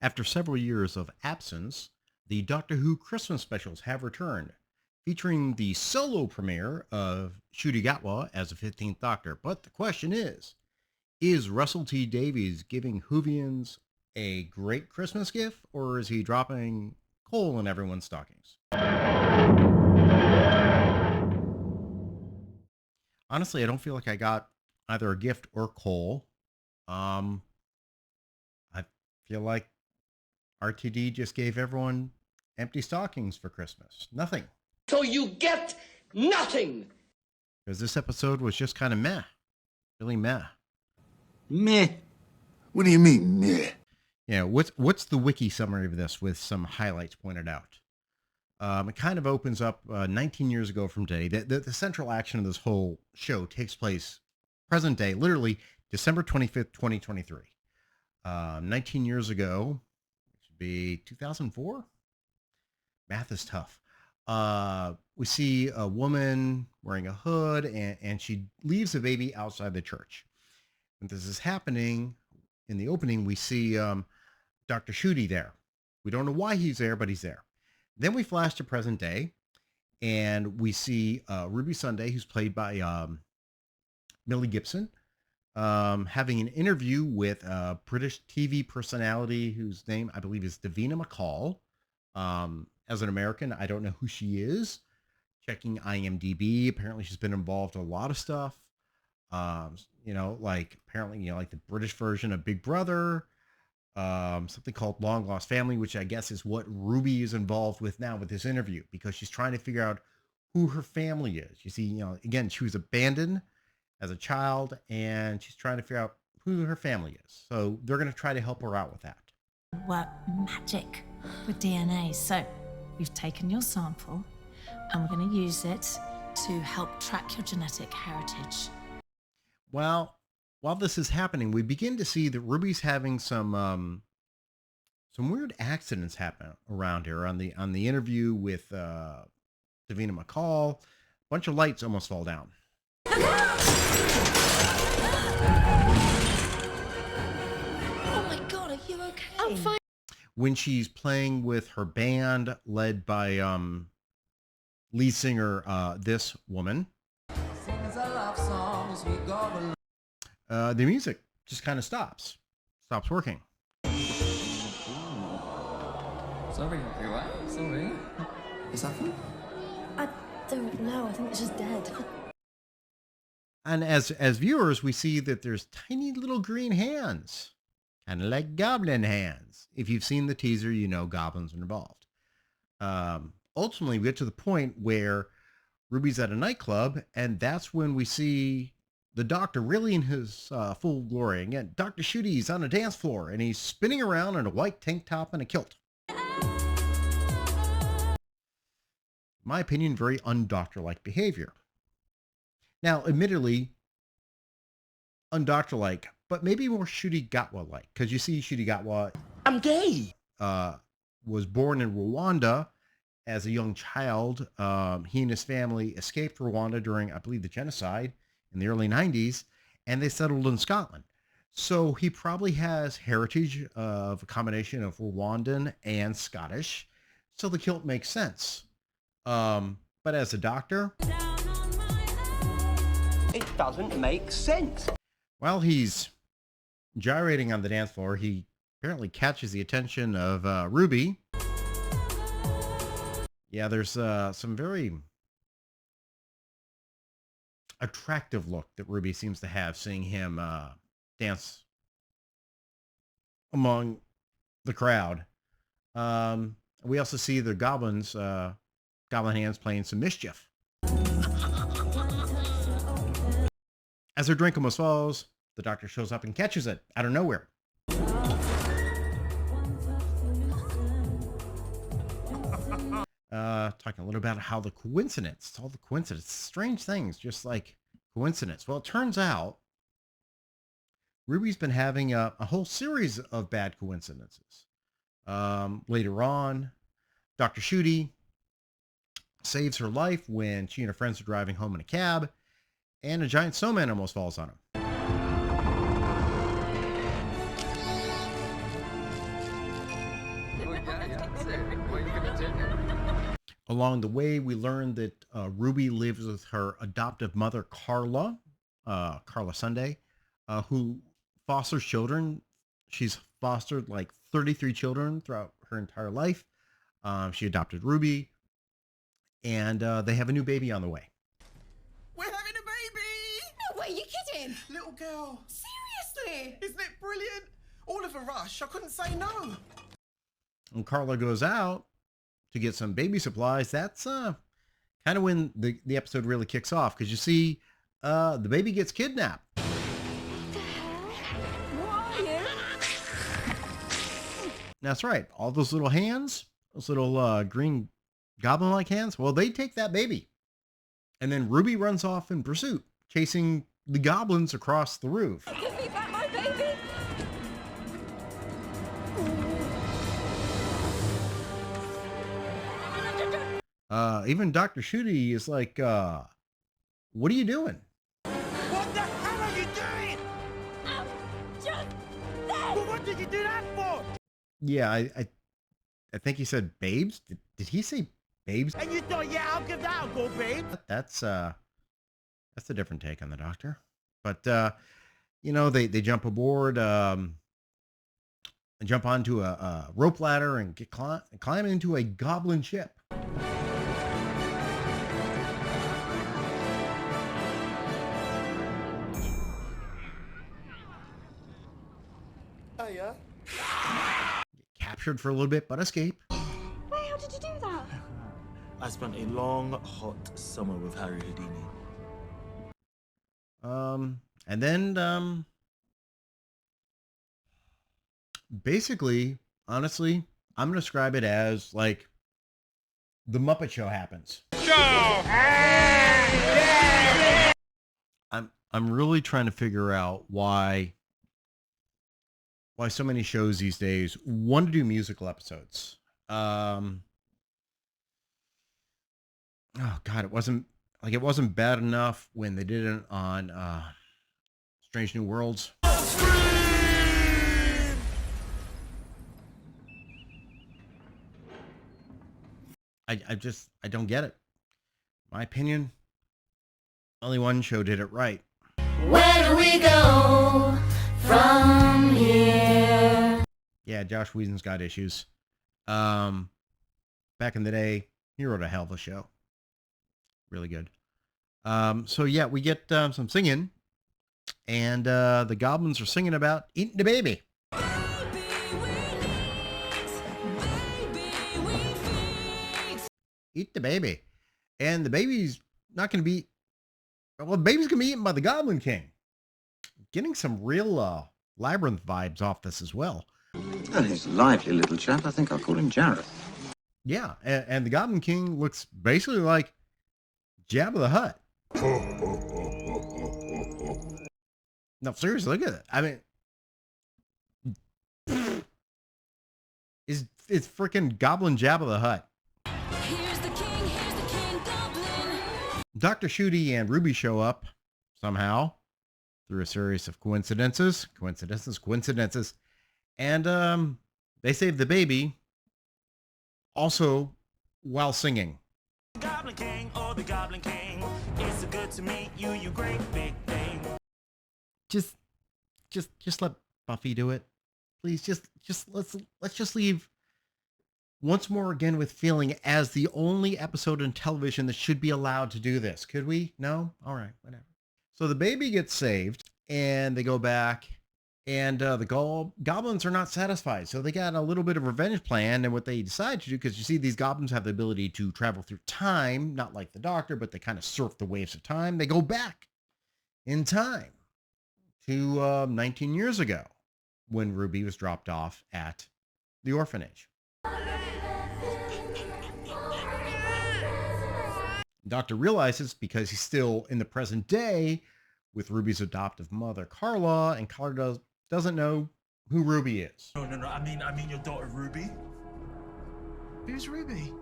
After several years of absence, the Doctor Who Christmas specials have returned, featuring the solo premiere of Ncuti Gawta as the 15th Doctor. But the question is Russell T Davies giving Whovians a great Christmas gift, or is he dropping coal in everyone's stockings? Honestly, I don't feel like I got either a gift or coal. Um, I feel like RTD just gave everyone empty stockings for Christmas. Nothing. So you get nothing. Because this episode was just kind of meh. Really meh. Meh. What do you mean, meh? Yeah, what's the wiki summary of this with some highlights pointed out? It kind of opens up 19 years ago from today. The central action of this whole show takes place present day, literally December 25th, 2023. 19 years ago, which would be 2004? Math is tough. We see a woman wearing a hood, and she leaves a baby outside the church. And this is happening. In the opening, we see Dr. Ncuti there. We don't know why he's there, but he's there. Then we flash to present day, and we see Ruby Sunday, who's played by Millie Gibson, having an interview with a British TV personality whose name I believe is Davina McCall. As an American, I don't know who she is. Checking IMDb, apparently she's been involved in a lot of stuff. Apparently, like the British version of Big Brother, something called Long Lost Family, which I guess is what Ruby is involved with now with this interview, because she's trying to figure out who her family is. You see, again, she was abandoned as a child, and she's trying to figure out who her family is. So they're going to try to help her out with that. Work magic with DNA. So we've taken your sample and we're going to use it to help track your genetic heritage. Well, while this is happening, we begin to see that Ruby's having some weird accidents happen around here. On the interview with Davina McCall, a bunch of lights almost fall down. Oh my God, are you okay? I'm fine. When she's playing with her band led by lead singer this woman, the music just kind of stops working. Sorry, what? Sorry. Is that fun? I don't know. I think it's just dead. And as viewers, we see that there's tiny little green hands, kind of like goblin hands. If you've seen the teaser, you know goblins are involved. Ultimately, we get to the point where Ruby's at a nightclub, and that's when we see the Doctor really in his full glory. Again, Dr. Ncuti on a dance floor, and he's spinning around in a white tank top and a kilt. In my opinion, very undoctor-like behavior. Now, admittedly, undoctor-like, but maybe more Ncuti Gawta-like, because you see Ncuti Gawta, I'm gay. was born in Rwanda as a young child. He and his family escaped Rwanda during, I believe, the genocide in the early 90s, and they settled in Scotland. So he probably has heritage of a combination of Rwandan and Scottish. So the kilt makes sense. But as a doctor, It doesn't make sense. while he's gyrating on the dance floor, he apparently catches the attention of Ruby. Yeah, there's some very attractive look that Ruby seems to have, seeing him dance among the crowd. We also see the goblin hands playing some mischief. As her drink almost falls, the Doctor shows up and catches it out of nowhere. Talking a little about how the coincidence, it's all the coincidence, strange things, just like coincidence. Well, it turns out Ruby's been having a whole series of bad coincidences. Later on, Dr. Ncuti saves her life when she and her friends are driving home in a cab, and a giant snowman almost falls on them. Well, yeah, that's it. What are you gonna do? Along the way, we learn that Ruby lives with her adoptive mother, Carla, Carla Sunday, who fosters children. She's fostered like 33 children throughout her entire life. She adopted Ruby, and they have a new baby on the way. We're having a baby! No way, you kidding? Little girl. Seriously? Isn't it brilliant? All of a rush. I couldn't say no. When Carla goes out to get some baby supplies, that's kind of when the episode really kicks off, because you see the baby gets kidnapped. That's right. All those little hands, those little green goblin-like hands, well, they take that baby. And then Ruby runs off in pursuit, chasing the goblins across the roof. Give me back my baby! Even Dr. Ncuti is like, what are you doing? What the hell are you doing? I'm just Well, what did you do that for? Yeah, I think he said babes. Did he say babes? And you thought, yeah, I'll give that a go, babe. That's a different take on the Doctor. But they jump aboard, and jump onto a rope ladder and climb into a goblin ship. Oh, yeah? Captured for a little bit, but escape. Wait, how did you do that? I spent a long, hot summer with Harry Houdini. And then, basically, honestly, I'm going to describe it as like the Muppet Show happens. I'm really trying to figure out why so many shows these days want to do musical episodes. Oh God, it wasn't bad enough when they did it on Strange New Worlds. I don't get it. My opinion, only one show did it right. Where do we go from here? Yeah, Josh Whedon's got issues. Back in the day, he wrote a hell of a show. Really good. So yeah, we get some singing, and the goblins are singing about eating the baby. Eat the baby. And the baby's not going to be... Well, the baby's going to be eaten by the Goblin King. Getting some real Labyrinth vibes off this as well. Well, he's a lively little chap. I think I'll call him Jareth. Yeah, and the Goblin King looks basically like Jabba the Hutt. No, seriously, look at it. I mean... It's freaking Goblin Jabba the Hutt. Here's the king, goblin. Dr. Ncuti and Ruby show up somehow through a series of coincidences, and they save the baby also while singing. Goblin King, oh, the Goblin King. It's so good to meet you, you great big thing. Just let Buffy do it, please. Let's just leave once more again with feeling as the only episode in television that should be allowed to do this. Could we? No? All right, whatever. So the baby gets saved and they go back, and the goblins are not satisfied. So they got a little bit of revenge plan, and what they decide to do, because you see these goblins have the ability to travel through time, not like the Doctor, but they kind of surf the waves of time. They go back in time to 19 years ago when Ruby was dropped off at the orphanage. Doctor realizes, because he's still in the present day with Ruby's adoptive mother, Carla, and Carla doesn't know who Ruby is. No, I mean your daughter Ruby. Who's Ruby?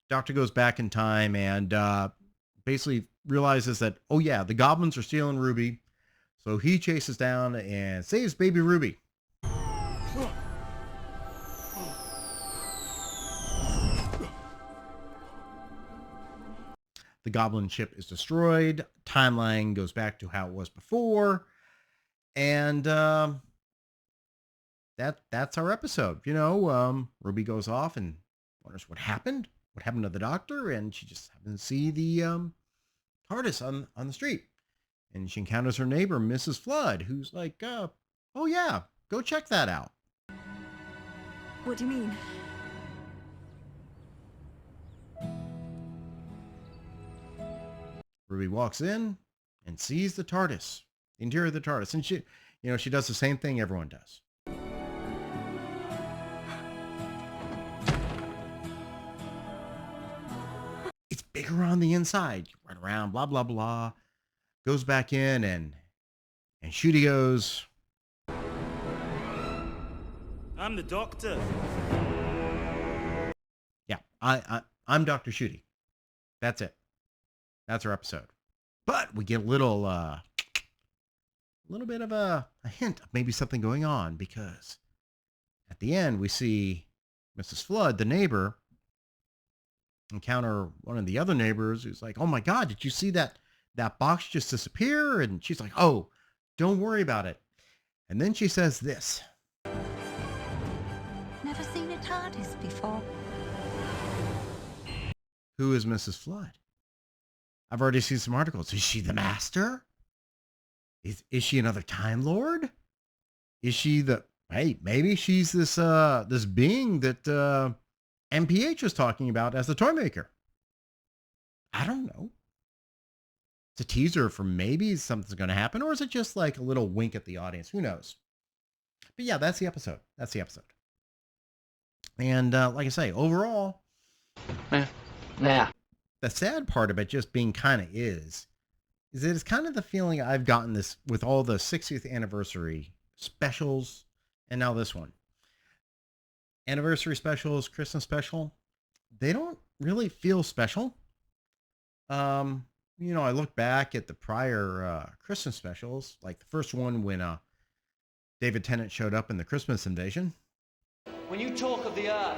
Doctor goes back in time and basically realizes that, oh yeah, the goblins are stealing Ruby. So he chases down and saves baby Ruby. The Goblin ship is destroyed. Timeline goes back to how it was before, and that's our episode. Ruby goes off and wonders what happened to the Doctor, and she just happens to see the TARDIS on the street, and she encounters her neighbor, Mrs. Flood, who's like, "Oh yeah, go check that out." What do you mean? Ruby walks in and sees the TARDIS, the interior of the TARDIS, and she does the same thing everyone does. It's bigger on the inside. You run around, blah blah blah. Goes back in, and Ncuti goes, I'm the Doctor. "Yeah, I'm Dr. Ncuti. That's it. That's our episode." But we get a little bit of a hint of maybe something going on, because at the end we see Mrs. Flood, the neighbor, encounter one of the other neighbors who's like, "Oh my God, did you see that box just disappear?" And she's like, "Oh, don't worry about it." And then she says this. Never seen a TARDIS before. Who is Mrs. Flood? I've already seen some articles. Is she the Master? Is she another Time Lord? Is she maybe she's this being that MPH was talking about as the toy maker. I don't know. It's a teaser for maybe something's going to happen, or is it just like a little wink at the audience? Who knows? But yeah, that's the episode. And like I say, overall, the sad part of it just being kind of is that it's kind of the feeling I've gotten this with all the 60th anniversary specials, and now this one. Anniversary specials, Christmas special, they don't really feel special. I look back at the prior Christmas specials, like the first one when David Tennant showed up in the Christmas Invasion. When you talk of the Earth,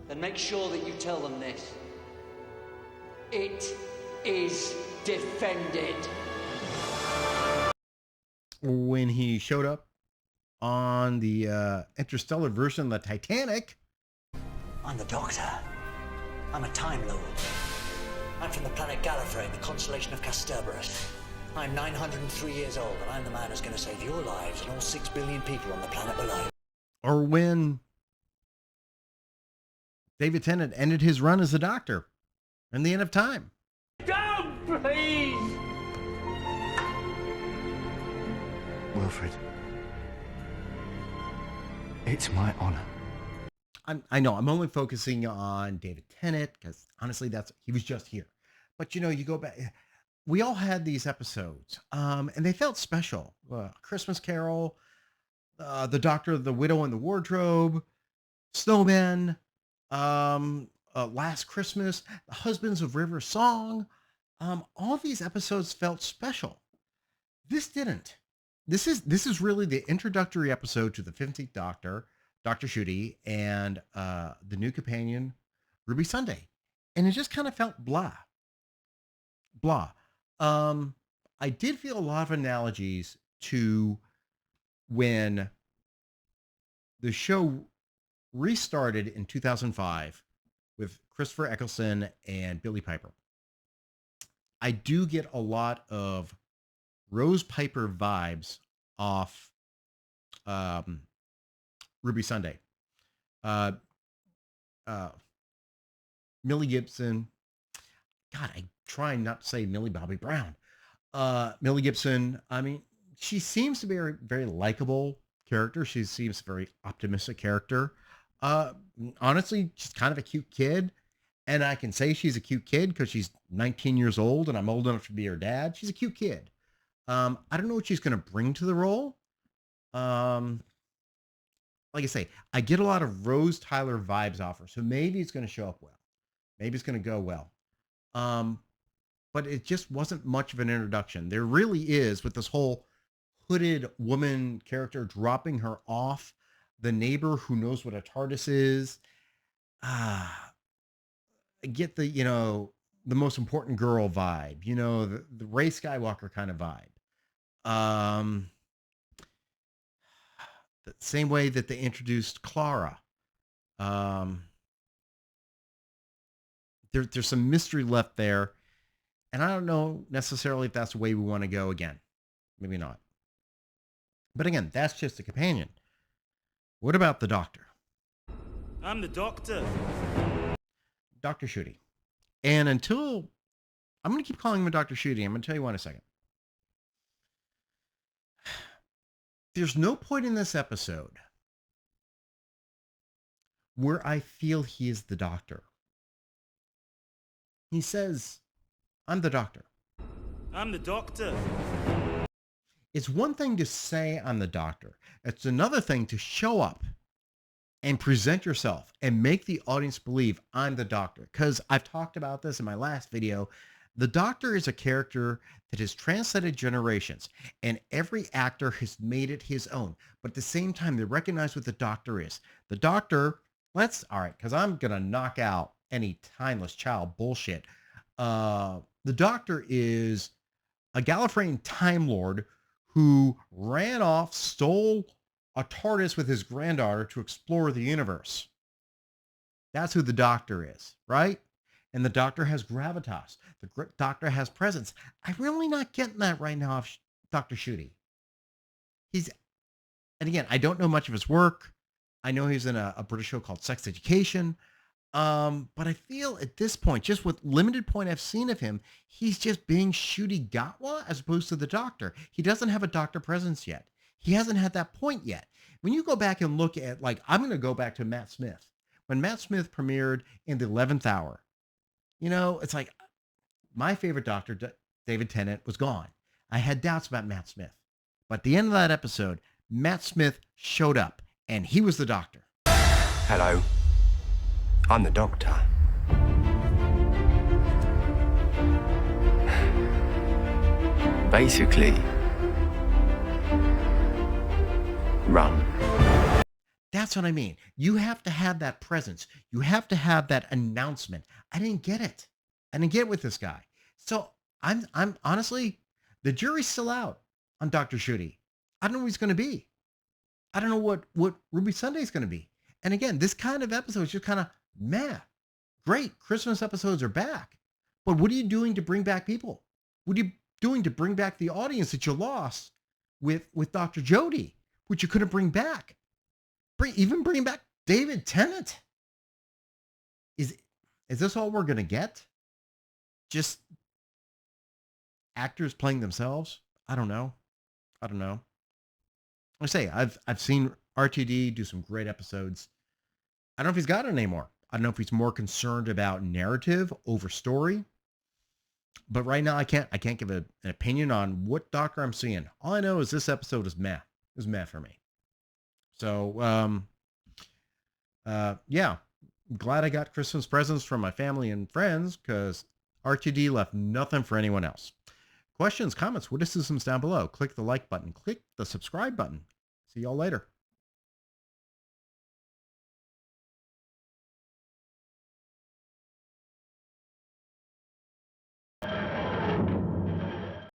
then make sure that you tell them this. It is defended. When he showed up on the interstellar version of the Titanic. I'm the Doctor. I'm a Time Lord. I'm from the planet Gallifrey in the constellation of Kasterborous. I'm 903 years old, and I'm the man who's going to save your lives and all 6 billion people on the planet below. Or when David Tennant ended his run as the Doctor in the end of time. Don't, please! Wilfred, it's my honor. I know I'm only focusing on David Tennant because honestly, he was just here. But you go back, we all had these episodes, and they felt special. Christmas Carol, The Doctor, the Widow, and the Wardrobe, Snowman, Last Christmas, The Husbands of River Song. All these episodes felt special. This didn't. This is really the introductory episode to the 15th Doctor, Dr. Ncuti, and the new companion, Ruby Sunday. And it just kind of felt blah. Blah. I did feel a lot of analogies to when the show restarted in 2005 with Christopher Eccleston and Billie Piper. I do get a lot of Rose Piper vibes off Ruby Sunday. Millie Gibson. God, I try not to say Millie Bobby Brown. Millie Gibson, I mean, she seems to be a very, very likable character. She seems a very optimistic character. Honestly, she's kind of a cute kid. And I can say she's a cute kid because she's 19 years old and I'm old enough to be her dad. She's a cute kid. I don't know what she's going to bring to the role. Like I say, I get a lot of Rose Tyler vibes off her. So maybe it's going to show up well. Maybe it's going to go well. But it just wasn't much of an introduction. There really is with this whole hooded woman character dropping her off, the neighbor who knows what a TARDIS is. Ah, I get the, the most important girl vibe, the Rey Skywalker kind of vibe. The same way that they introduced Clara. Um, there's some mystery left there. And I don't know necessarily if that's the way we want to go again. Maybe not. But again, that's just a companion. What about the Doctor? I'm the Doctor. Dr. Ncuti. And until... I'm going to keep calling him Dr. Ncuti. I'm going to tell you why in a second. There's no point in this episode where I feel he is the Doctor. He says, I'm the Doctor. I'm the Doctor. It's one thing to say I'm the Doctor. It's another thing to show up and present yourself and make the audience believe I'm the Doctor. Because I've talked about this in my last video. The Doctor is a character that has transcended generations, and every actor has made it his own. But at the same time, they recognize what the Doctor is. The Doctor, all right, because I'm going to knock out any timeless child bullshit. The Doctor is a Gallifreyan Time Lord who ran off, stole a TARDIS with his granddaughter to explore the universe. That's who the Doctor is, right? And the Doctor has gravitas. The Doctor has presence. I'm really not getting that right now of Dr. Ncuti. And again, I don't know much of his work. I know he's in a British show called Sex Education. But I feel at this point, just with limited point I've seen of him, he's just being Ncuti Gawta as opposed to the Doctor. He doesn't have a Doctor presence yet. He hasn't had that point yet. When you go back and look at, I'm going to go back to Matt Smith. When Matt Smith premiered in the 11th Hour, it's like my favorite Doctor, David Tennant, was gone. I had doubts about Matt Smith. But at the end of that episode, Matt Smith showed up, and he was the Doctor. Hello. I'm the Doctor. Basically, run. That's what I mean. You have to have that presence. You have to have that announcement. I didn't get it. I didn't get it with this guy. So I'm honestly, the jury's still out on Dr. Ncuti. I don't know who he's going to be. I don't know what Ruby Sunday's going to be. And again, this kind of episode is just kind of meh. Great. Christmas episodes are back. But what are you doing to bring back people? What are you doing to bring back the audience that you lost with Dr. Jodie, which you couldn't bring back? Bring back David Tennant. Is this all we're going to get? Just actors playing themselves? I don't know. I say, I've seen RTD do some great episodes. I don't know if he's got it anymore. I don't know if he's more concerned about narrative over story. But right now, I can't give an opinion on what Doctor I'm seeing. All I know is this episode is meh. It was meh for me. So, yeah. I'm glad I got Christmas presents from my family and friends because RTD left nothing for anyone else. Questions, comments, witticisms down below. Click the like button. Click the subscribe button. See y'all later.